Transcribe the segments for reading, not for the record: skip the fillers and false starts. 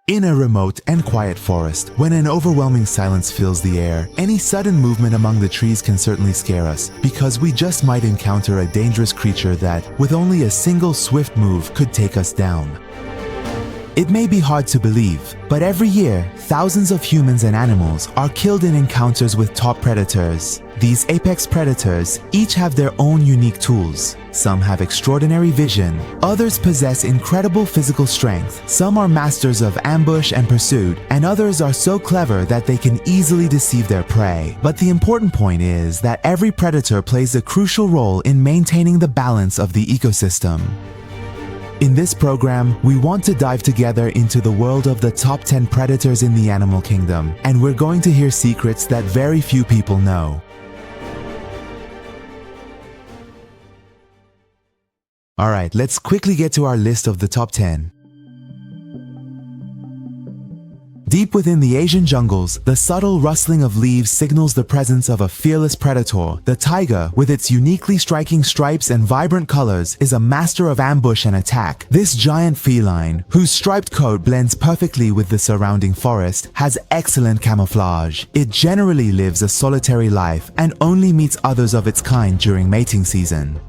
In a remote and quiet forest, when an overwhelming silence fills the air, any sudden movement among the trees can certainly scare us, because we just might encounter a dangerous creature that, with only a single swift move, could take us down. It may be hard to believe, but every year, thousands of humans and animals are killed in encounters with top predators. These apex predators each have their own unique tools. Some have extraordinary vision, others possess incredible physical strength, some are masters of ambush and pursuit, and others are so clever that they can easily deceive their prey. But the important point is that every predator plays a crucial role in maintaining the balance of the ecosystem. In this program, we want to dive together into the world of the top 10 predators in the animal kingdom, and we're going to hear secrets that very few people know. Alright, let's quickly get to our list of the top 10. Deep within the Asian jungles, the subtle rustling of leaves signals the presence of a fearless predator. The tiger, with its uniquely striking stripes and vibrant colors, is a master of ambush and attack. This giant feline, whose striped coat blends perfectly with the surrounding forest, has excellent camouflage. It generally lives a solitary life and only meets others of its kind during mating season.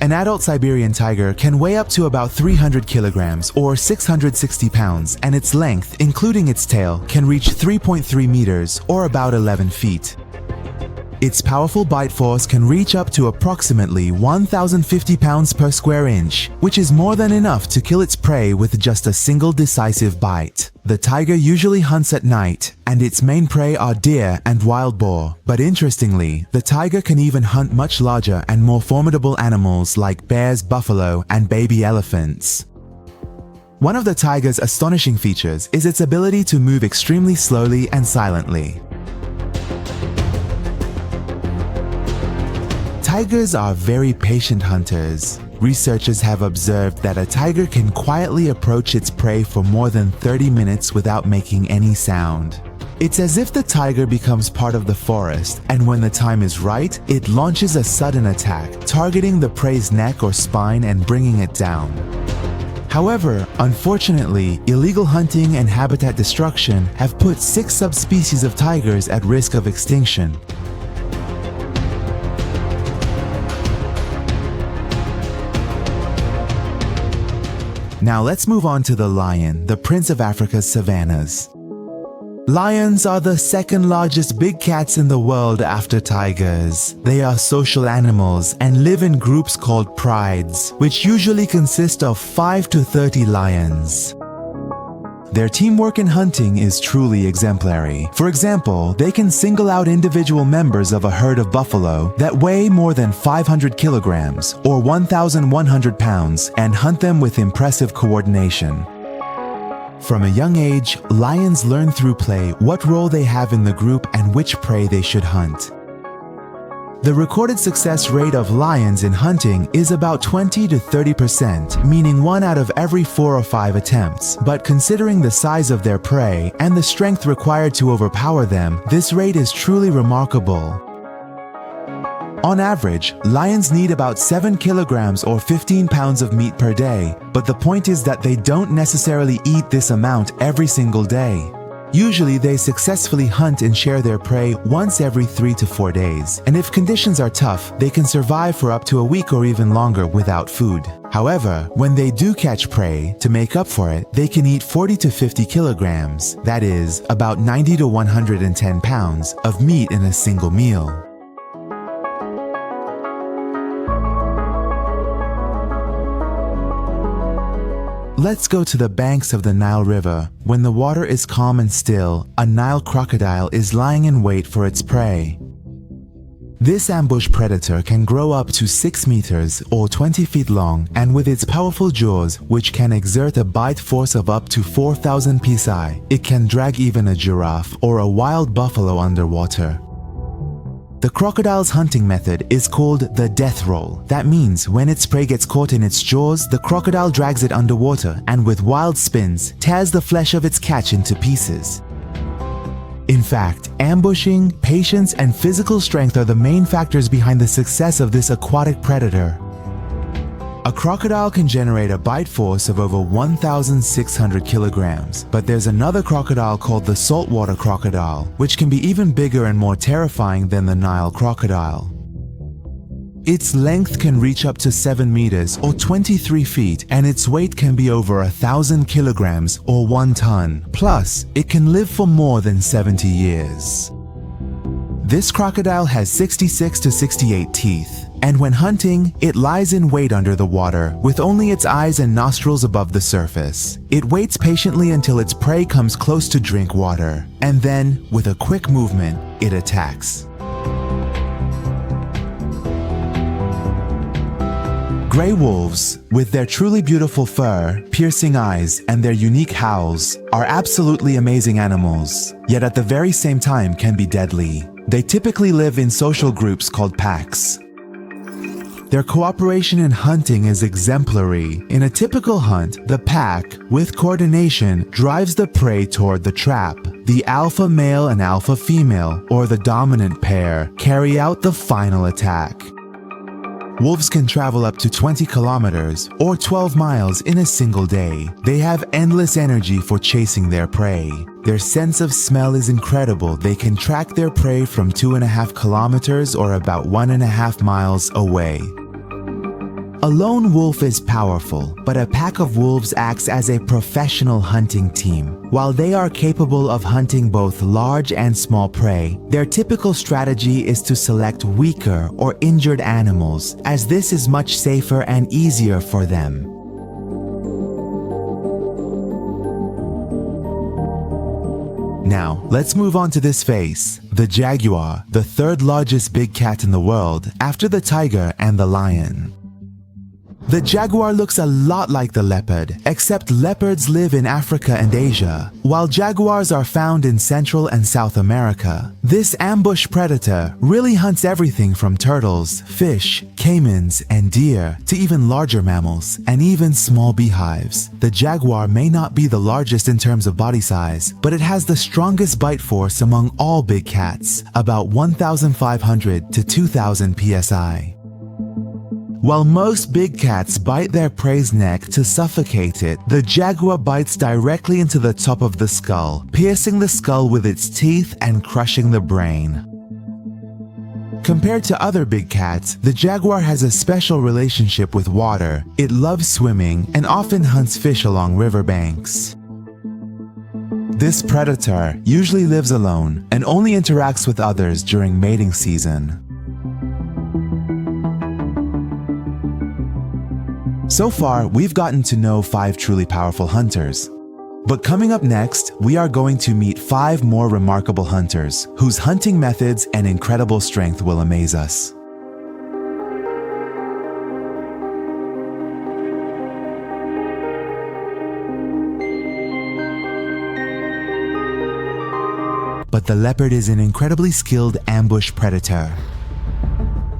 An adult Siberian tiger can weigh up to about 300 kilograms or 660 pounds, and its length, including its tail, can reach 3.3 meters or about 11 feet. Its powerful bite force can reach up to approximately 1,050 pounds per square inch, which is more than enough to kill its prey with just a single decisive bite. The tiger usually hunts at night, and its main prey are deer and wild boar. But interestingly, the tiger can even hunt much larger and more formidable animals like bears, buffalo, and baby elephants. One of the tiger's astonishing features is its ability to move extremely slowly and silently. Tigers are very patient hunters. Researchers have observed that a tiger can quietly approach its prey for more than 30 minutes without making any sound. It's as if the tiger becomes part of the forest, and when the time is right, it launches a sudden attack, targeting the prey's neck or spine and bringing it down. However, unfortunately, illegal hunting and habitat destruction have put 6 subspecies of tigers at risk of extinction. Now let's move on to the lion, the prince of Africa's savannas. Lions are the second largest big cats in the world after tigers. They are social animals and live in groups called prides, which usually consist of 5 to 30 lions. Their teamwork in hunting is truly exemplary. For example, they can single out individual members of a herd of buffalo that weigh more than 500 kilograms or 1,100 pounds and hunt them with impressive coordination. From a young age, lions learn through play what role they have in the group and which prey they should hunt. The recorded success rate of lions in hunting is about 20 to 30%, meaning 1 out of every 4 or 5 attempts. But considering the size of their prey and the strength required to overpower them, this rate is truly remarkable. On average, lions need about 7 kilograms or 15 pounds of meat per day, but the point is that they don't necessarily eat this amount every single day. Usually they successfully hunt and share their prey once every 3 to 4 days, and if conditions are tough, they can survive for up to a week or even longer without food. However, when they do catch prey, to make up for it, they can eat 40 to 50 kilograms, that is, about 90 to 110 pounds, of meat in a single meal. Let's go to the banks of the Nile River. When the water is calm and still, a Nile crocodile is lying in wait for its prey. This ambush predator can grow up to 6 meters or 20 feet long, and with its powerful jaws, which can exert a bite force of up to 4,000 psi, it can drag even a giraffe or a wild buffalo underwater. The crocodile's hunting method is called the death roll. That means when its prey gets caught in its jaws, the crocodile drags it underwater and with wild spins, tears the flesh of its catch into pieces. In fact, ambushing, patience, and physical strength are the main factors behind the success of this aquatic predator. A crocodile can generate a bite force of over 1,600 kilograms, but there's another crocodile called the saltwater crocodile, which can be even bigger and more terrifying than the Nile crocodile. Its length can reach up to 7 meters or 23 feet, and its weight can be over 1,000 kilograms or 1 ton. Plus, it can live for more than 70 years. This crocodile has 66 to 68 teeth. And when hunting, it lies in wait under the water, with only its eyes and nostrils above the surface. It waits patiently until its prey comes close to drink water, and then, with a quick movement, it attacks. Gray wolves, with their truly beautiful fur, piercing eyes, and their unique howls, are absolutely amazing animals, yet at the very same time can be deadly. They typically live in social groups called packs. Their cooperation in hunting is exemplary. In a typical hunt, the pack, with coordination, drives the prey toward the trap. The alpha male and alpha female, or the dominant pair, carry out the final attack. Wolves can travel up to 20 kilometers or 12 miles in a single day. They have endless energy for chasing their prey. Their sense of smell is incredible. They can track their prey from 2.5 kilometers or about 1.5 miles away. A lone wolf is powerful, but a pack of wolves acts as a professional hunting team. While they are capable of hunting both large and small prey, their typical strategy is to select weaker or injured animals, as this is much safer and easier for them. Now, let's move on to this face, the jaguar, the third largest big cat in the world, after the tiger and the lion. The jaguar looks a lot like the leopard, except leopards live in Africa and Asia, while jaguars are found in Central and South America. This ambush predator really hunts everything from turtles, fish, caimans, and deer to even larger mammals, and even small beehives. The jaguar may not be the largest in terms of body size, but it has the strongest bite force among all big cats, about 1,500 to 2,000 psi. While most big cats bite their prey's neck to suffocate it, the jaguar bites directly into the top of the skull, piercing the skull with its teeth and crushing the brain. Compared to other big cats, the jaguar has a special relationship with water. It loves swimming and often hunts fish along riverbanks. This predator usually lives alone and only interacts with others during mating season. So far, we've gotten to know 5 truly powerful hunters. But coming up next, we are going to meet 5 more remarkable hunters whose hunting methods and incredible strength will amaze us. But the leopard is an incredibly skilled ambush predator.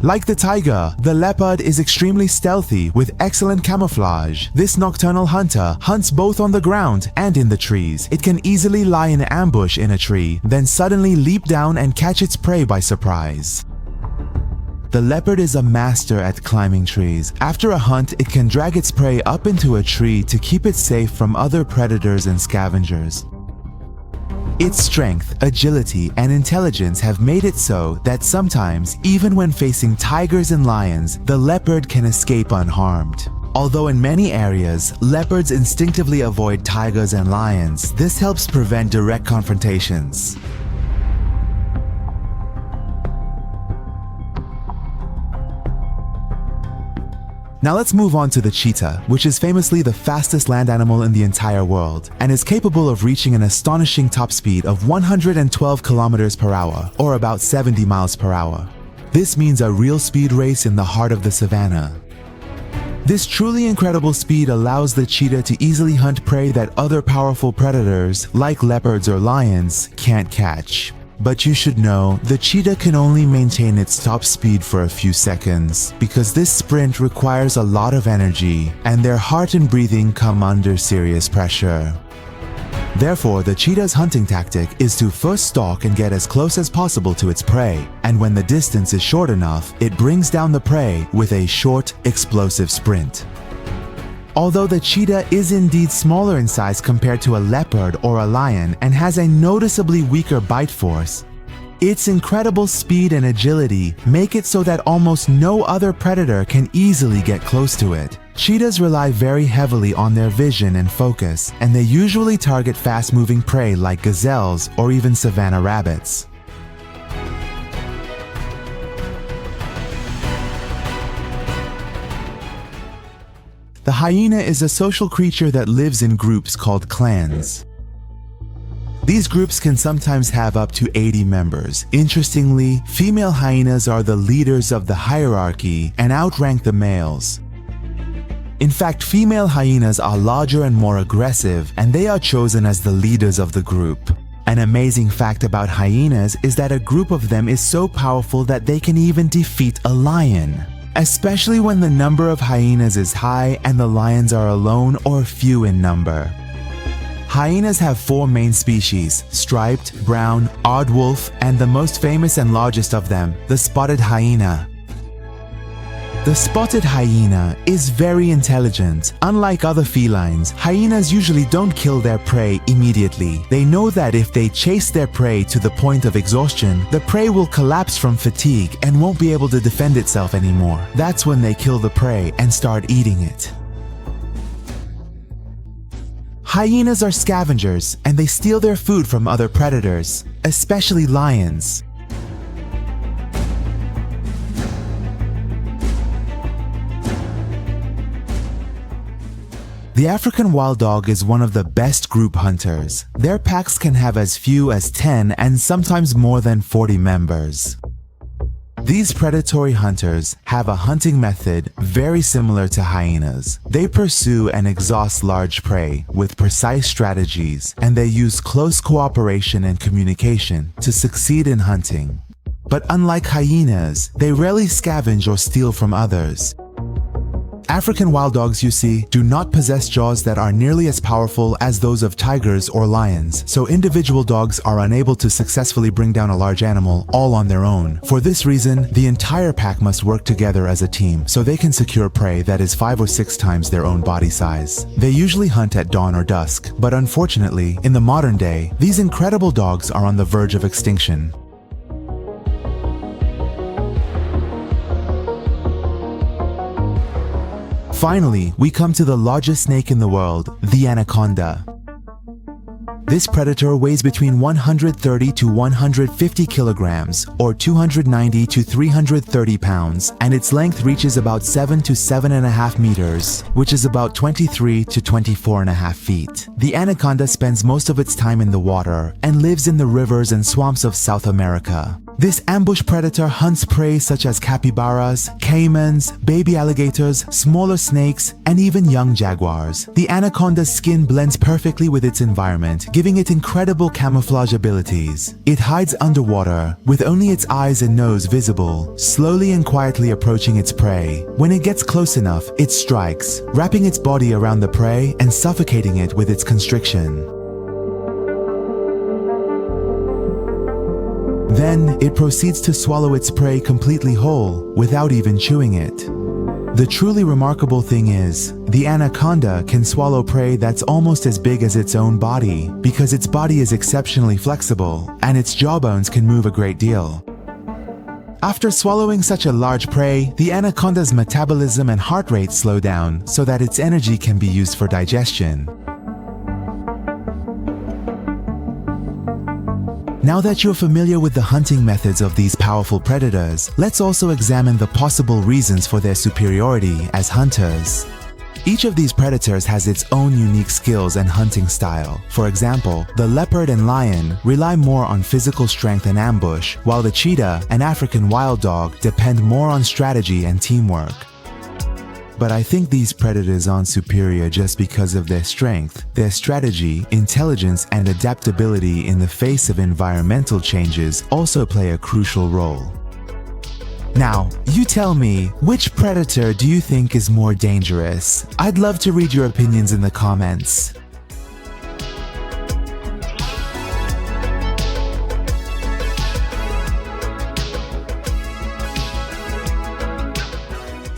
Like the tiger, the leopard is extremely stealthy with excellent camouflage. This nocturnal hunter hunts both on the ground and in the trees. It can easily lie in ambush in a tree, then suddenly leap down and catch its prey by surprise. The leopard is a master at climbing trees. After a hunt, it can drag its prey up into a tree to keep it safe from other predators and scavengers. Its strength, agility, and intelligence have made it so that sometimes, even when facing tigers and lions, the leopard can escape unharmed. Although in many areas, leopards instinctively avoid tigers and lions, this helps prevent direct confrontations. Now let's move on to the cheetah, which is famously the fastest land animal in the entire world and is capable of reaching an astonishing top speed of 112 kilometers per hour, or about 70 miles per hour. This means a real speed race in the heart of the savannah. This truly incredible speed allows the cheetah to easily hunt prey that other powerful predators, like leopards or lions, can't catch. But you should know, the cheetah can only maintain its top speed for a few seconds because this sprint requires a lot of energy and their heart and breathing come under serious pressure. Therefore, the cheetah's hunting tactic is to first stalk and get as close as possible to its prey, and when the distance is short enough, it brings down the prey with a short, explosive sprint. Although the cheetah is indeed smaller in size compared to a leopard or a lion and has a noticeably weaker bite force, its incredible speed and agility make it so that almost no other predator can easily get close to it. Cheetahs rely very heavily on their vision and focus, and they usually target fast-moving prey like gazelles or even savanna rabbits. The hyena is a social creature that lives in groups called clans. These groups can sometimes have up to 80 members. Interestingly, female hyenas are the leaders of the hierarchy and outrank the males. In fact, female hyenas are larger and more aggressive, and they are chosen as the leaders of the group. An amazing fact about hyenas is that a group of them is so powerful that they can even defeat a lion, especially when the number of hyenas is high and the lions are alone or few in number. Hyenas have 4 main species: striped, brown, aardwolf, and the most famous and largest of them, the spotted hyena. The spotted hyena is very intelligent. Unlike other felines, hyenas usually don't kill their prey immediately. They know that if they chase their prey to the point of exhaustion, the prey will collapse from fatigue and won't be able to defend itself anymore. That's when they kill the prey and start eating it. Hyenas are scavengers, and they steal their food from other predators, especially lions. The African wild dog is one of the best group hunters. Their packs can have as few as 10 and sometimes more than 40 members. These predatory hunters have a hunting method very similar to hyenas. They pursue and exhaust large prey with precise strategies, and they use close cooperation and communication to succeed in hunting. But unlike hyenas, they rarely scavenge or steal from others. African wild dogs, you see, do not possess jaws that are nearly as powerful as those of tigers or lions, so individual dogs are unable to successfully bring down a large animal all on their own. For this reason, the entire pack must work together as a team so they can secure prey that is 5 or 6 times their own body size. They usually hunt at dawn or dusk, but unfortunately, in the modern day, these incredible dogs are on the verge of extinction. Finally, we come to the largest snake in the world, the anaconda. This predator weighs between 130 to 150 kilograms, or 290 to 330 pounds, and its length reaches about 7 to 7.5 meters, which is about 23 to 24.5 feet. The anaconda spends most of its time in the water and lives in the rivers and swamps of South America. This ambush predator hunts prey such as capybaras, caimans, baby alligators, smaller snakes, and even young jaguars. The anaconda's skin blends perfectly with its environment, giving it incredible camouflage abilities. It hides underwater, with only its eyes and nose visible, slowly and quietly approaching its prey. When it gets close enough, it strikes, wrapping its body around the prey and suffocating it with its constriction. Then, it proceeds to swallow its prey completely whole, without even chewing it. The truly remarkable thing is, the anaconda can swallow prey that's almost as big as its own body, because its body is exceptionally flexible, and its jawbones can move a great deal. After swallowing such a large prey, the anaconda's metabolism and heart rate slow down so that its energy can be used for digestion. Now that you're familiar with the hunting methods of these powerful predators, let's also examine the possible reasons for their superiority as hunters. Each of these predators has its own unique skills and hunting style. For example, the leopard and lion rely more on physical strength and ambush, while the cheetah, an African wild dog, depend more on strategy and teamwork. But I think these predators aren't superior just because of their strength. Their strategy, intelligence, and adaptability in the face of environmental changes also play a crucial role. Now, you tell me, which predator do you think is more dangerous? I'd love to read your opinions in the comments.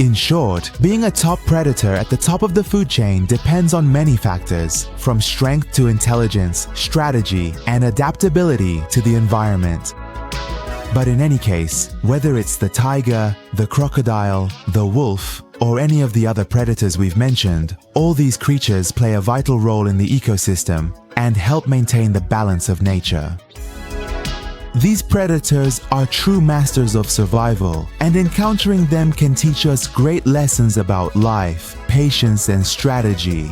In short, being a top predator at the top of the food chain depends on many factors, from strength to intelligence, strategy, and adaptability to the environment. But in any case, whether it's the tiger, the crocodile, the wolf, or any of the other predators we've mentioned, all these creatures play a vital role in the ecosystem and help maintain the balance of nature. These predators are true masters of survival, and encountering them can teach us great lessons about life, patience, and strategy.